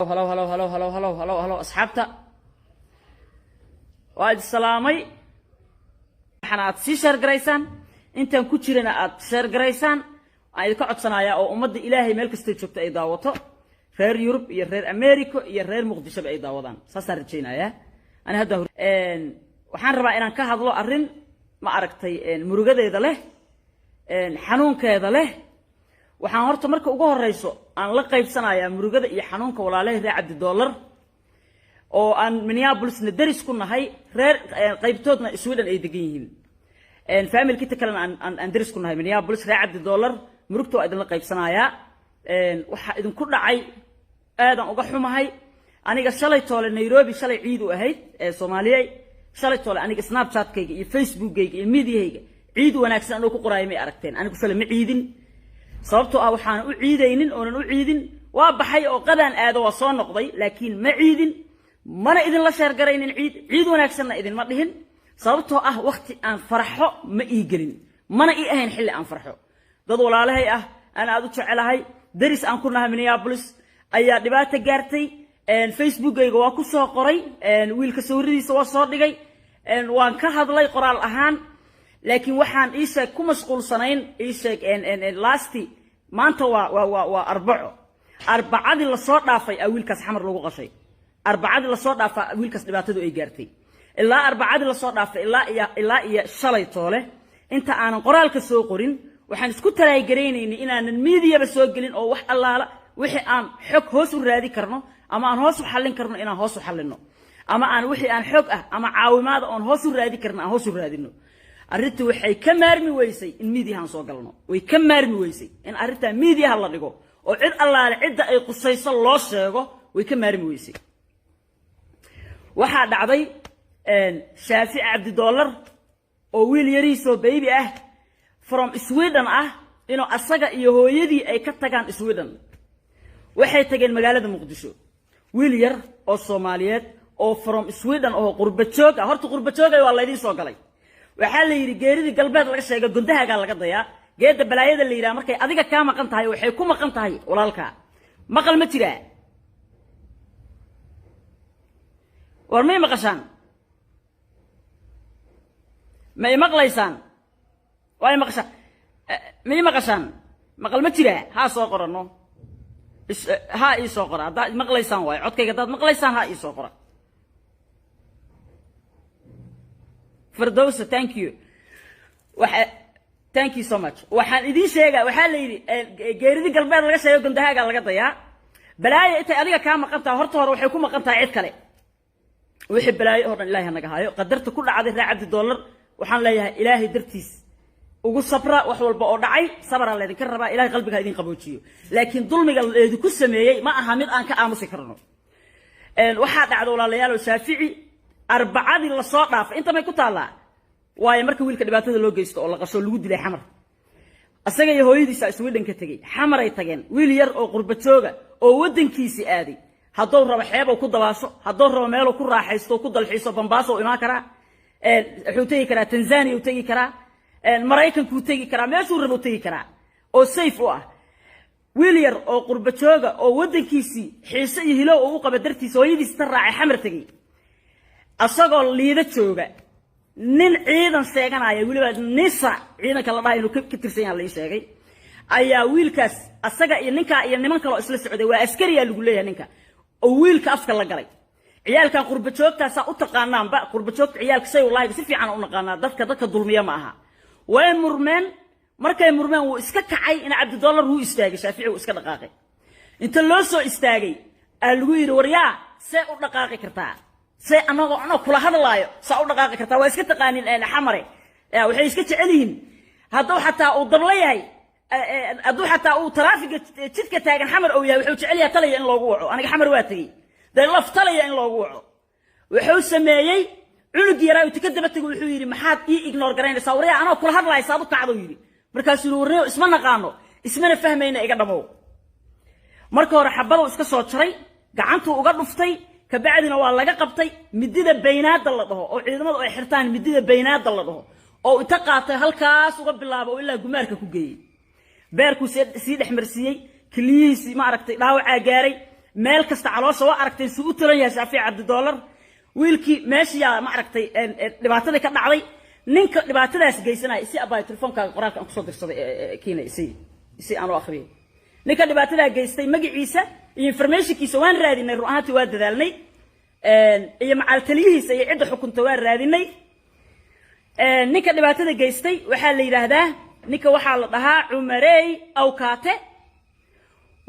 هلو أصحابتا وايد السلامي waxaan aad si share gareysaan intaan ku jirana aad share gareysaan ay ka codsanaya oo ummadda Ilaahay meel kasta joogto ay daawato reer Yurub iyo reer Ameerika iyo reer Muqdisho ay daawadaan saas rajaynaya ana hadda waxaan rabaa inaan ka hadlo arrin ma aragtay murugadeeda leh xanuunkeeda leh waxaan horta marka ugu horeyso aan la qaybsanayaa murugada iyo xanuunka walaalahay reer Cabdi Dollar oo aan Minneapolis na daris ku nahay reer qaybtoodna Sweden ay degan yihiin family kita kale aan daris ku nahay Minneapolis reer Cabdi Dollar murugto idin la qaybsanayaa waxa idin ku dhacay aadan uga xumahay aniga shalay toole Nairobi shalay ciid u ahayd Soomaaliya shalay toole aniga Snapchat-kayga iyo Facebook-kayga iyo media-hayga ciid wanaagsan oo ku qoraayay ma aragteen anigu shalay ma ciidin sababtoo ah waxaan u ciidaynin oo u ciidin waa baxay oo qadaan aado waa soo noqday laakiin ma ciidin mana idin la sheer garaynin ciid wanaagsanna idin ma dhihin sababtoo ah waqti aan farxo ma ii gelin mana ii ahayn xilli aan farxo dad walaalahay ah aan aad u jecelahay daris aan ku nahay Minneapolis ayaa dhibaato gaartay Facebook-gayga waa ku soo qoray wiilka sawiradiisa waa soo dhigay waan ka hadlay qoraal ahaan laakiin waxaan ii sheeg ku mashquulsanayn ii sheeg lasti maanta waa arbacadii la soo dhaafay wiilkaas xamar lagu qashay arbacadii la soo dhaafay wiilkaas dhibaatadu ay gaartay ilaa arbacadii la soo dhaafay ilaa iyo shalay toole inta aanan qoraalka soo qorin waxaan isku talaagereynay inaanan media ba soo gelin oo wax allaala wixii aan xog hoos u raadi karno ama aan hoos u xallin karno inaan hoos u xallino ama aan wixii aan xog ah ama caawimaad oo hoos u raadi karno aan hoos u raadino arrintu waxay ka maarmi weysay in media aan soo galno way ka maarmi weysay in arrinta media la dhigo oo cid allaale cid ay qusayso loo sheego way ka maarmi weysay waxa dhacday Shaafici Cabdi Dollar oo wiil yariiso baby ah from Sweden ah inuu asaga iyo hooyadii ay ka tagaan Sweden waxay tageen magaalada Muqdisho wiil yar oo Soomaaliyeed oo from Sweden oo qurba joog ah horta qurba joog ay waa la idin soo galay waxa la yiri geeridii galbeed laga sheegay gundahaaga laga dayaa geeda balaayada la yiraahdo markay adiga ka maqan tahay waxay ku maqan tahay walaalka maqal ma jiraa warmay maqashaan ma maqlaysaan way maqashaan ma maqashaan maqal ma jiraa ha soo qorano ha ii soo qora hadaad maqlaysaan way codkayga hadaad maqlaysaan ha ii soo qora Firdawsa thank you thank you so much waxaan idin sheegaa waxa la yiri geeridii galbeed laga sheego gundahaaga laga dayaa balaayo intay adiga ka maqan tahay horta hore waxay ku maqan tahay cid kale wixii balaayo oo dhan Ilaahay naga haayo qadarta ku dhacday reer Cabdi Dollar waxaan leeyahay Ilaahay dartiis ugu sabra wax walba oo dhacay sabra la idin ka rabaa Ilaahay qalbiga idin qaboojiyo laakiin dulmiga leedu ku sameeyay ma aha mid aan ka aamusi karno waxa dhacday walaalayaal Shaafici arbacadii la soo dhaafay inta may ku taalaa waaye marka wiilka dhibaatada loo geysto oo la qasho lagu dilay xamar asaga iyo hooyadiisa Sweden ka tagay xamar ay tageen wiil yar oo qurba jooga oo wadankiisa aaday hadduu rabo xeeb oo ku dabaasho hadduu rabo meel ku raaxaysto ku dalxiiso Bambaaso oo imaan kara wuxuu tagi karaa Tanzania uu tagi karaa Mareykanka uu tagi karaa meeshuu rabo tagi karaa oo safe u ah wiil yar oo qurba jooga oo wadankiisa xiiso iyo hilo oo u qaba dartiisa hooyadiisa raacay xamar tagay asagoo liida jooga nin ciidan sheeganaya waliba nisa ciidanka la dhahay inuu ka tirsan yahay la sheegay ayaa wiilkaas asaga iyo ninka iyo niman kale oo isla socday waa askari lagu leeyahay ninka oo wiilka afka la galay ciyaalkan qurba joogtaas u taqaanaan ba qurba joogta ciyaalka say wallahi si fiican u naqaanaa dadka dulmiya ma aha way murmeen markay murmeen uu iska kacay in Cabdi Dollar uu istaagay Shaafici uu iska dhaqaaqay inta loo soo istaagay lagu yiri waryaa see u dhaqaaqi kartaa say anagoo kula hadlaayo saa u dhaqaaqi kartaa waa iska taqaanin xamare waxay iska jecelihiin hadduu xataa uu dabla yahay hadduu xataa uu taraafiga jidka taagan xamar oo yahay wuxuu jecel yahay talaya in loogu waco aniga xamar waa tagay laf talaya in loogu waco wuxuu sameeyay cunug yaraa uu ka daba tagay wuxuu yiri maxaad ii ignore garaynaysaa waryaa anoo kula hadlaayo saad u kacdo yiri markaas uu warneeyo isma naqaano ismana fahmayna iga dhamow marka hore xabado iska soo jaray gacantu uga dhuftay kabacdina waa laga qabtay midida baynaada la dhaho oo ciidamadu ay xirtaan midida baynaada la dhaho oo inta qaatay halkaas uga bilaabo ilaa gumaarka ku geeyay beerku si dhaxmarsiyay kaliyiisi ma aragtay dhaawaca gaaray meel kasta caloosha waa aragtay suu u tiran yahay Shaafici Cabdi Doolar wiilkii meeshiya ma aragtay dhibaatada ka dhacday ninka dhibaatadaas geysanay si abay telefoonka qoraalka ku soo dirsaday kiina si aan u akhriyo ninka dhibaatada geystay magaciisa iyo informationkiisa waan raadinay ruuxaantii waa dadaalnay iyo macal taliyihiisa iyo cid xukunta waan raadinay ninka dhibaatada geystay waxa la yiraahdaa ninka waxa la dhahaa Umarey Awkaate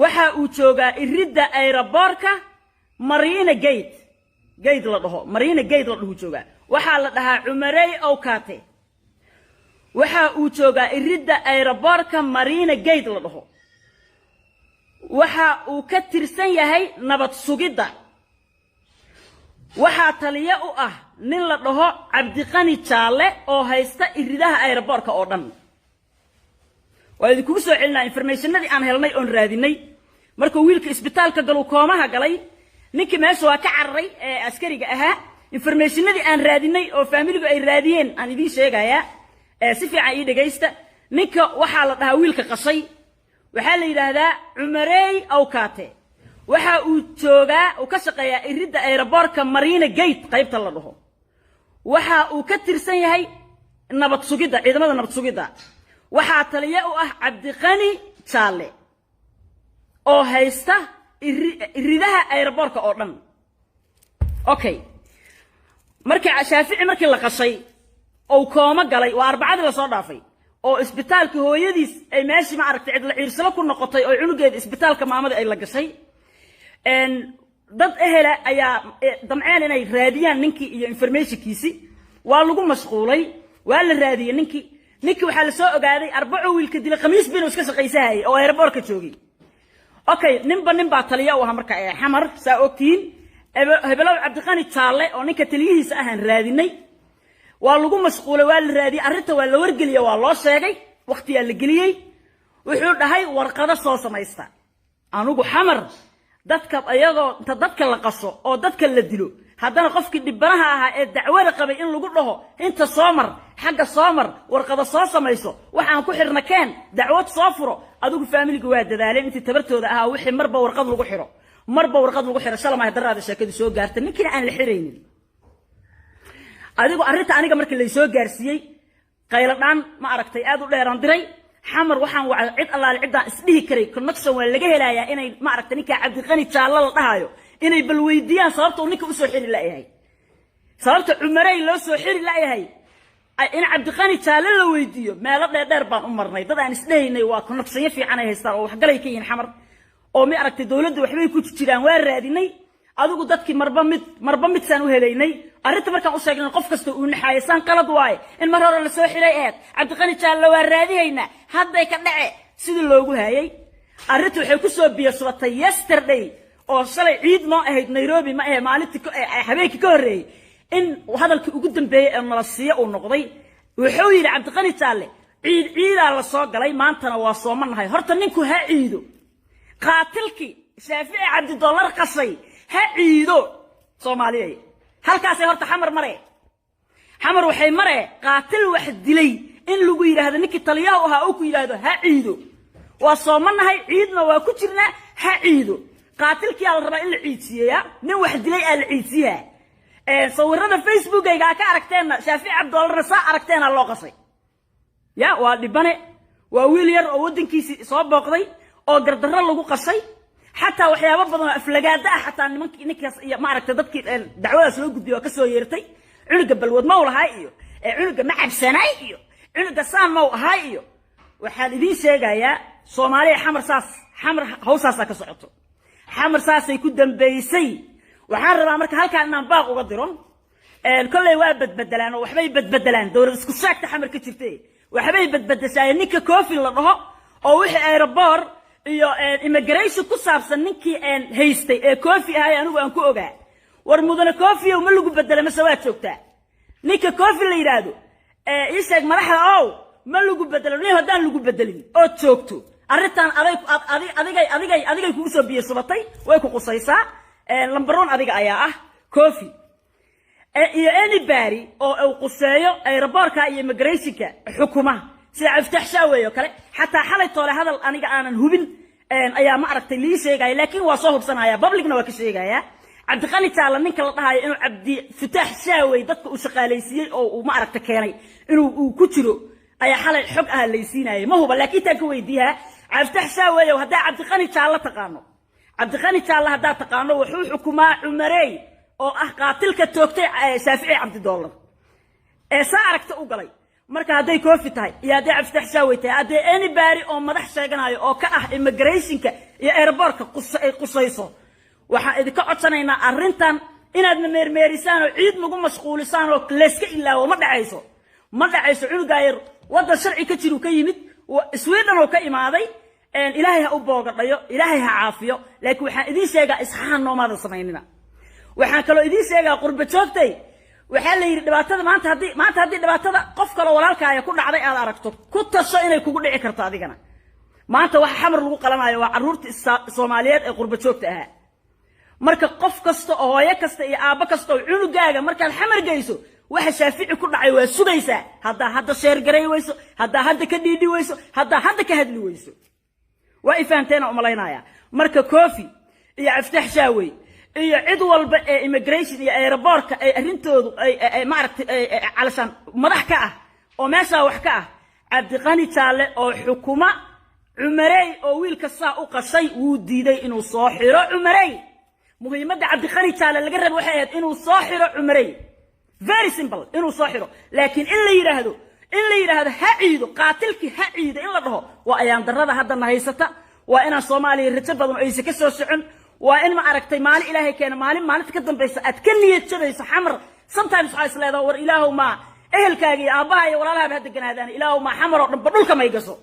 waxa uu joogaa iridda aeroboortka Marina Gate la dhaho Marina Gate la dhaho joogaa waxa la dhahaa Umarey Awkaate waxa uu joogaa iridda aeroboortka Marina Gate la dhaho waxa uu ka tirsan yahay nabad sugidda waxa taliye u ah nin la dhaho Cabdiqani Jaalle oo haysta iridaha aeroboortka oo dhan waa idinku soo celinaa informationadii aan helnay oo raadinay markuu wiilka isbitaalka galu koomaha galay ninkii meesha waa ka cararay askariga ahaa informationadii aan raadinay oo familigu ay raadiyeen aan idin sheegaya si fiican ii dhageysta ninka waxa la dhahaa wiilka qashay waxa la yiraahdaa Umarey Awkaate waxa uu joogaa oo ka shaqeeyaa iridda aeroboortka Marina Gate qaybta la dhaho waxa uu ka tirsan yahay nabad sugidda ciidamada nabad sugidda waxa taliye u ah Cabdiqani Jaalle oo haysta iridaha aeroboortka oo dhan okay markii Shaafici markii la qashay oo kooma galay waa arbacadii la soo dhaafay oo isbitaalka hooyadiis ay meeshii ma aragtay cid la ciirsalo ku noqotay oo cunugeeda isbitaalka maamada ay la gashay dad ehela ayaa damceen inay raadiyaan ninkii iyo informationkiisi waa lagu mashquulay waa la raadiyay ninkii waxa la soo ogaaday arbaco wiilka dilay khamiis binu iska shaqaysahay oo aeroboortka joogay okay ninba taliya u aha marka xamar saa ogtiin hebelow Cabdiqani Jaalle oo ninka taliyihiisa ahaan raadinay waa lagu mashquulay waa la raadiyay arrinta waa la wargeliyay waa loo sheegay waqtiga la geliyay wuxuu dhahay warqado soo samaysta anugu xamar dadka ayagoo inta dadka la qaso oo dadka la dilo haddana qofkii dhibanaha ahaa ee dacwada qabay in lagu dhaho inta soomar xagga soomar warqado soo samayso waxaan ku xirna keen dacwad soo furo adigu familiga waa dadaaleen intii tabartooda ahaa wixii marba warqad lagu xiro shalama daraada sheekadu soo gaartay ninkii aan la xireynin adigu arrinta aniga markii la soo gaarsiiyay qayladaan ma aragtay aad u dheeraan diray xamar waxaan wacay cid allaale cidaan isdhihi karay connection waa laga helayaa inay ma aragtay ninka Cabdiqani Jaalle la dhahayo inay bal weydiiyaan sababta uu ninka u soo xiri laayahay sababta Umarey loo soo xiri laayahay in Cabdiqani Jaalle la weydiiyo meelo dheer baan u marnay dad aan isdheeynay waa connection fiican ay haystaan oo wax galay ka yihiin xamar oo mi aragtay dawladda waxbay ku jiraan waa raadinay adigu dadkii marba mid san u helaynay arrinta markaan u sheegnay qof kasta uu naxaysan qalad waay in mar hore la soo xiray Cabdiqani Jaalle waa raadiyayna hadday ka dhace sida loogu hayay arrintu waxay ku soo biyasbatay yesterday oo shalay ciid noo ahayd Nairobi ma ahay maalintii habeenkii ka horeeyay in hadalkii ugu dambeeyay ee nalasiya uu noqday wuxuu yiri Cabdiqani Jaalle ciida la soo galay maantana waa soomanahay horta ninku ha ciido qaatilkii Shaafici Cabdi Doolar qasay ha ciido Soomaaliyeey halkaas ay horta xamar waxay maree qaatil wax dilay in lagu yiraahdo ninkii taliyaha ahaa oo ku yiraahdo ha ciido waa soomanahay ciidna waa ku jirnaa ha ciido qaatilkii la rabaa in la ciidsiyaa nin wax dilay aan la ciidsiyaa sawirada Facebook ayga ka aragteen Shaafici Cabdi Doolar saa aragteen loo qasay ya waa dhibane waa wiil yar oo wadankiisa soo booqday oo gardarro lagu qasay حتى وحياة بضنا أفلقات حتى نكاس ما عرفت ضدك دعوة سلوك بديو كسو يرتي عنق بالود مول هايو عنق معب سنايو عنق صان مو هايو وحالدين شيء يا صومالي حمر هوساسا كسعته حمر ساس يكون دنبيسي وحرر أمرك هل كان نباغ وقدرون الكل يوابد بدلان وحبيب بدلان دور اسكو ساكت حمر كتيرتي وحبيب بدساي نيكا كوفي لله أو وحي أيربار iyo immigration ku saabsan ninkii haystay ee Kofi ahay anigu aan ku ogaa war mudane Kofi oo ma lagu bedelay ma soo joogtaa ninka Kofi la yiraahdo isaga madaxda oo ma lagu bedelay hadaan lagu bedelin oo joogto arrintan adigay kugu soo biyasbatay way ku qusaysaa lambaroon adiga ayaa ah Kofi iyo anybody oo quseeyo aeroboortka iyo immigrationka xukuumaha sida iftaax shaaweeyo kale حتى حالي طول هذا أنا هوبن ayaa ma aragtay lii sheegaya laakiin waa soo hubsanaya publicna waa ka sheegaya cabdiqani jaala ninka la dhahayo inuu cabdi fataax shaawey dadka uu shaqaalaysiiyey oo uu ma aragta keenay inuu ku jiro ayaa xalay xog ah laysiinayay ma huba laakiin taa ka weydiiyaa cabditax shaawey oo haddaa cabdiqani jaala taqaano cabdiqani jaala haddaa taqaano wuxuu xukumaa cumarey oo ah qaatilka toogtay shaafici cabdi doolar saa aragta u galay marka hadday koofi tahay iyo hadday cabditax shaawey tahay hadday anybody oo madax sheeganayo oo ka ah immigrationka iyo airportka ay qusayso waxaan idinka codsanaynaa arrintan inaadna meermeerisaan oo ciid nagu mashquulisaan oo layska ilaawo ma dhacayso cunugaa yar waddan sharci ka jiru ka yimid sweden oo ka imaaday ilaahay ha u boogadhayo ilaahay ha caafiyo laakiin waxaan idiin sheegaa isxaan noomaadan samaynina waxaan kaloo idiin sheegaa qurba joogtay waxaa la yidhi dhibaatada maanta haddii dhibaatada qof kaloo walaalkaaya ku dhacday aad aragto ku tasho inay kugu dhici karto adigana maanta waxa xamar lagu qalanayo waa carruurta soomaaliyeed ee qurba joogta ahaa marka qof kasta oo hooyo kasta iyo aabbo kasta oo cunugaaga markaad xamar geyso waxa shaafici ku dhacay waa sugaysaa haddaa hadda sheergaray weyso haddaa hadda ka dhiidhi weyso haddaa hadda ka hadli weyso waa ifahanteena umalaynaya marka koofi iyo cabditax shaawey iyo cid walba ee immigration iyo airportka ay arrintoodu ay maaragtay calashaan madax ka ah oo meeshaa wax ka ah cabdiqani jaale oo xukuma cumarey oo wiilka saa u qashay wuu diiday inuu soo xiro cumarey muhiimadda cabdiqani jaale laga rabo waxay ahayd inuu soo xiro cumarey very simple inuu soo xiro laakiin in la yiraahdo ha ciido qaatilkii ha ciido in la dhaho waa ayaan darrada hadda na haysata waa inaan Soomaaliya rajo badan aysan ka soo socon waa in ma aragtay maalin ilaahay keena maalinta ka dambaysa aad ka niyad jabayso xamar sometimes waxa isleedahay war ilaahow ma ehelkaaga iyo aabaha iyo walaalahaba hadda ganaadaan ilaahow ma xamar oo dhan dhulka may gaso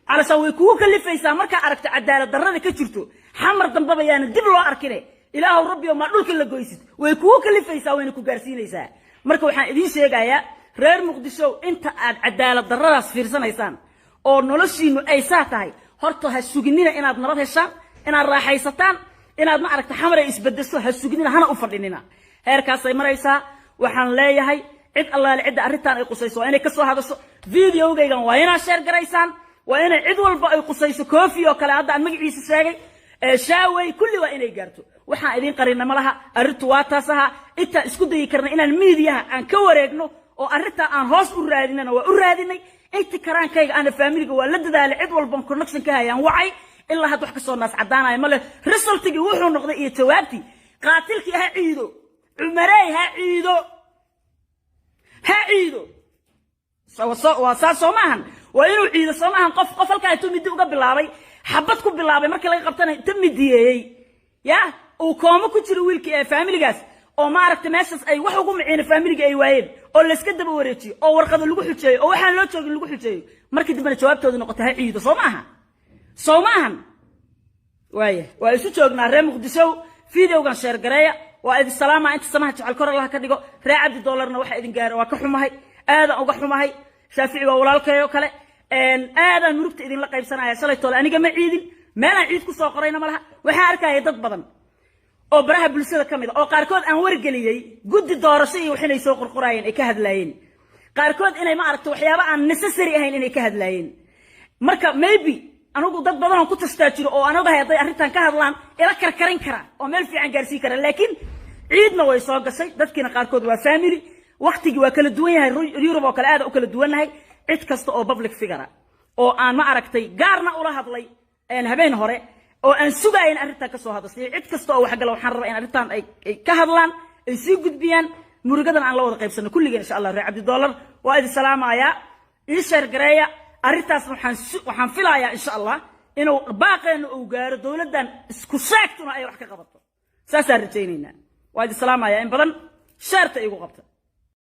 calashan way kugu kalifaysaa markaa aragta cadaalad darrada ka jirto xamar dambaba yaana dib loo arkine ilaahow rabbiyo ma dhulka la goysid way kugu kalifaysaa wayna ku gaarsiinaysaa marka waxaan idiin sheegayaa reer muqdisho inta aad cadaalad darradaas fiirsanaysaan oo noloshiinu ay saa tahay horta ha suginina inaad nabad heshaan inaad raaxaysataan inaad ma aragta xamar ay isbedesho ha suginina hana u fadhinina heerkaasay maraysaa waxaan leeyahay cid allaale cidda arrintan ay qusayso waa inay ka soo hadasho videogaygan waa inaad sheer garaysaan waa inay cid walba ay qusayso koofi oo kale hadda aan magaciisa sheegay shaawey kulli waa inay gaarto waxaan idiin qarina malaha arrintu waa taas ahaa intaan isku dayi karna inaan miidiyaha aan ka wareegno oo arrintaa aan hoos u raadinana waa u raadinay inta karaankayga ana faamiliga waa la dadaalay cid walban connection ka hayaan wacay ilaa had wax ka soo naas cadaanaya male resultigi wuxuu noqday iyo jawaabtii qaatilkii ha ciido cumarey ha ciido waa saas soo maahan waa inuu ciido soo maahan qof halkaa intuu midi uga bilaabay xabad ku bilaabay markii laga qabtana inta midiyeeyey ya uu koomo ku jiro wiilkii ee faamiligaas oo ma aragtay meeshaas ay wax ugu miciina faamiliga ay waayeen oo la iska daba wareejiyo oo warqado lagu xujeeyo oo waxaan loo joogin lagu xujeeyo markii dibna jawaabtoodu noqotay ha ciido soo maahan waaye waa isu joognaa reer muqdisho videogan sheer gareeya waa idin salaama inta samaha jecel kor Allah ka dhigo reer cabdi doolarna waxa idin gaaro waa ka xumahay aadan uga xumahay shaafici waa walaalkayo kale aadan murugta idin la qaybsanaya shalay toole aniga ma ciidin meelaan ciid ku soo qorayna malaha waxaan arkaya dad badan oo baraha bulshada kamid oo qaarkood aan wargeliyay guddi doorasho iyo waxay soo qorqorayeen ay ka hadlaayeen qaarkood inay ma aragto waxyaabo aan necessary ahayn inay ka hadlaayeen marka maybe anigu dad badan oo ku tastaajiro oo anaga haday arrintan ka hadlaan ila karkarin kara oo meel fiican gaarsiin kara laakiin ciidna way soo gashay dadkina qaarkood waa family waqtigi waa kala duwan yahay Europe oo kala aad u kala duwanahay cid kasta oo public figure oo aan ma aragtay gaarna ula hadlay habeen hore oo aan sugayn arrintan ka soo hadashay cid kasta oo wax gal waxaan rabaa in arrintan ay ka hadlaan ay sii gudbiyaan murugadan aan la wada qaybsano kulliga insha Allah reer cabdi doolar waa idin salaamaya ii sheer gareeya arrintaas waxaan filayaa insha Allah inuu baaqeeno uu gaaro dawladdan isku sheegtuna ay wax ka qabato saasaan rajaynaynaa waa idin salaamaya in badan sheerta igu qabta